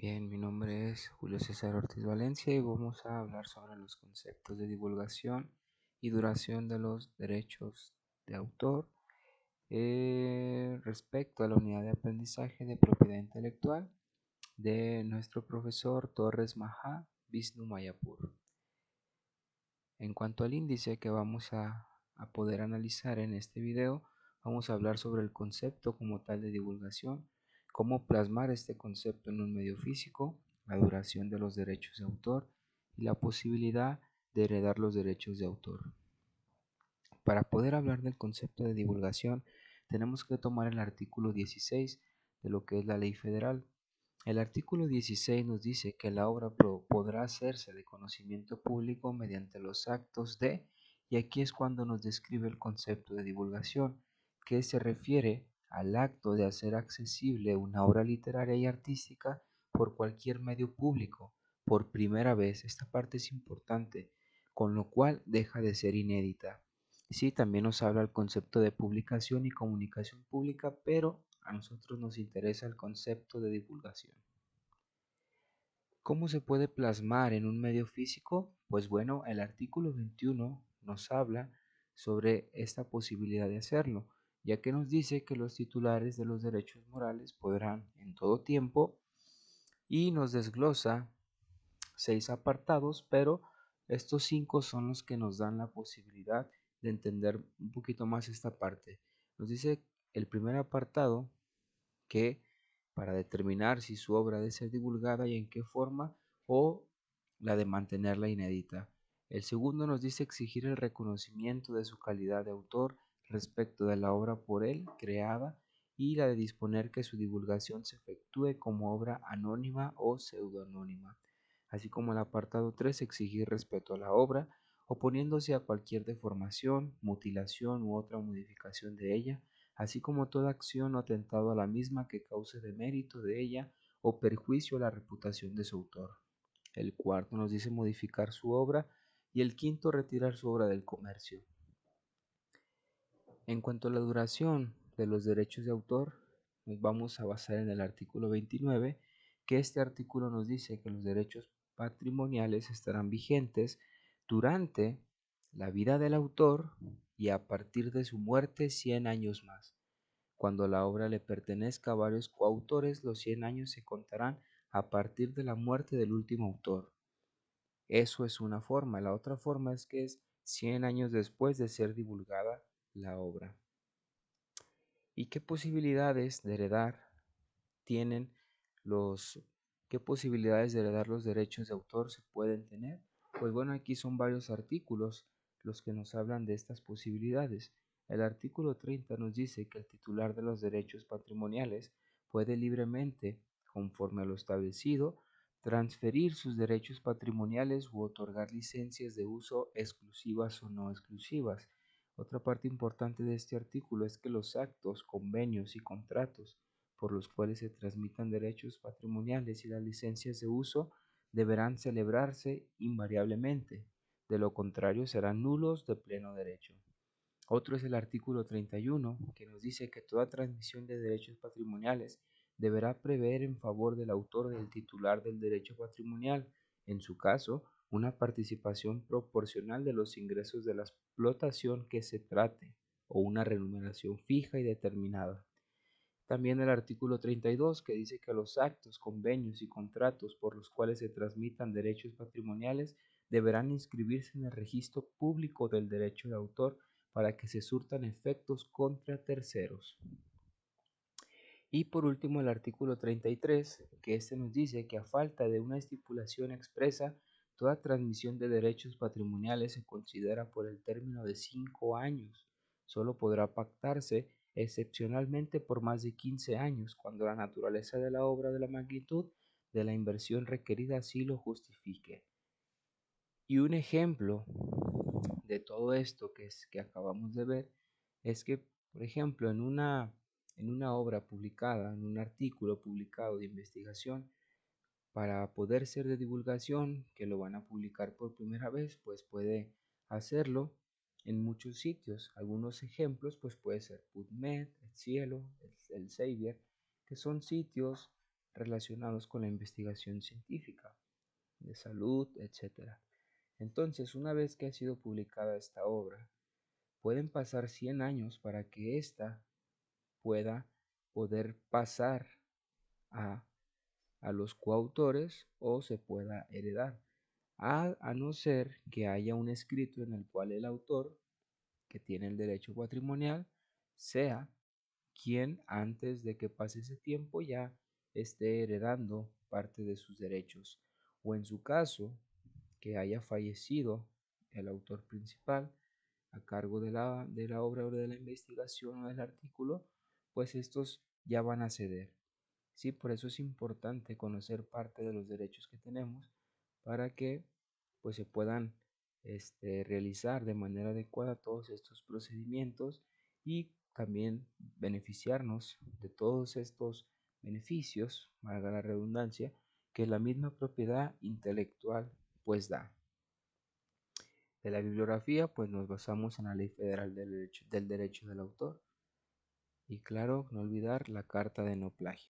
Bien, mi nombre es Julio César Ortiz Valencia y vamos a hablar sobre los conceptos de divulgación y duración de los derechos de autor respecto a la unidad de aprendizaje de propiedad intelectual de nuestro profesor Torres Maha Vishnu Mayapur. En cuanto al índice que vamos a poder analizar en este video, vamos a hablar sobre el concepto como tal de divulgación, cómo plasmar este concepto en un medio físico, la duración de los derechos de autor y la posibilidad de heredar los derechos de autor. Para poder hablar del concepto de divulgación, tenemos que tomar el artículo 16 de lo que es la ley federal. El artículo 16 nos dice que la obra podrá hacerse de conocimiento público mediante los actos de, y aquí es cuando nos describe el concepto de divulgación, que se refiere al acto de hacer accesible una obra literaria y artística por cualquier medio público, por primera vez. Esta parte es importante, con lo cual deja de ser inédita. Sí, también nos habla el concepto de publicación y comunicación pública, pero a nosotros nos interesa el concepto de divulgación. ¿Cómo se puede plasmar en un medio físico? Pues bueno, el artículo 21 nos habla sobre esta posibilidad de hacerlo, ya que nos dice que los titulares de los derechos morales podrán en todo tiempo, y nos desglosa 6 apartados, pero estos 5 son los que nos dan la posibilidad de entender un poquito más esta parte. Nos dice el primer apartado que para determinar si su obra debe ser divulgada y en qué forma, o la de mantenerla inédita. El segundo nos dice exigir el reconocimiento de su calidad de autor respecto de la obra por él creada, y la de disponer que su divulgación se efectúe como obra anónima o pseudoanónima. Así como el apartado 3, exigir respeto a la obra, oponiéndose a cualquier deformación, mutilación u otra modificación de ella, así como toda acción o atentado a la misma que cause demérito de ella o perjuicio a la reputación de su autor. El cuarto nos dice modificar su obra, y el quinto retirar su obra del comercio. En cuanto a la duración de los derechos de autor, nos vamos a basar en el artículo 29, que este artículo nos dice que los derechos patrimoniales estarán vigentes durante la vida del autor y a partir de su muerte 100 años más. Cuando la obra le pertenezca a varios coautores, los 100 años se contarán a partir de la muerte del último autor. Eso es una forma. La otra forma es que es 100 años después de ser divulgada la obra. ¿Y qué posibilidades de heredar tienen los, qué posibilidades de heredar los derechos de autor se pueden tener? Pues bueno, aquí son varios artículos los que nos hablan de estas posibilidades. El artículo 30 nos dice que el titular de los derechos patrimoniales puede libremente, conforme a lo establecido, transferir sus derechos patrimoniales u otorgar licencias de uso exclusivas o no exclusivas. Otra parte importante de este artículo es que los actos, convenios y contratos por los cuales se transmitan derechos patrimoniales y las licencias de uso deberán celebrarse invariablemente, de lo contrario serán nulos de pleno derecho. Otro es el artículo 31, que nos dice que toda transmisión de derechos patrimoniales deberá prever en favor del autor del titular del derecho patrimonial, en su caso, una participación proporcional de los ingresos de la explotación que se trate, o una remuneración fija y determinada. También el artículo 32, que dice que los actos, convenios y contratos por los cuales se transmitan derechos patrimoniales deberán inscribirse en el registro público del derecho de autor para que se surtan efectos contra terceros. Y por último el artículo 33, que este nos dice que a falta de una estipulación expresa, toda transmisión de derechos patrimoniales se considera por el término de 5 años. Solo podrá pactarse excepcionalmente por más de 15 años, cuando la naturaleza de la obra de la magnitud de la inversión requerida así lo justifique. Y un ejemplo de todo esto que acabamos de ver es que, por ejemplo, en una obra publicada, en un artículo publicado de investigación, para poder ser de divulgación, que lo van a publicar por primera vez, pues puede hacerlo en muchos sitios. Algunos ejemplos, pues puede ser PubMed, el Cielo, el Elsevier, que son sitios relacionados con la investigación científica, de salud, etc. Entonces, una vez que ha sido publicada esta obra, pueden pasar 100 años para que ésta pueda poder pasar a, a los coautores o se pueda heredar, a no ser que haya un escrito en el cual el autor que tiene el derecho patrimonial sea quien antes de que pase ese tiempo ya esté heredando parte de sus derechos, o en su caso que haya fallecido el autor principal a cargo de la obra o de la investigación o del artículo, pues estos ya van a ceder. Sí, por eso es importante conocer parte de los derechos que tenemos para que pues se puedan realizar de manera adecuada todos estos procedimientos y también beneficiarnos de todos estos beneficios, valga la redundancia, que la misma propiedad intelectual pues da. De la bibliografía pues nos basamos en la Ley Federal del Derecho del Autor y claro, no olvidar la Carta de No Plagio.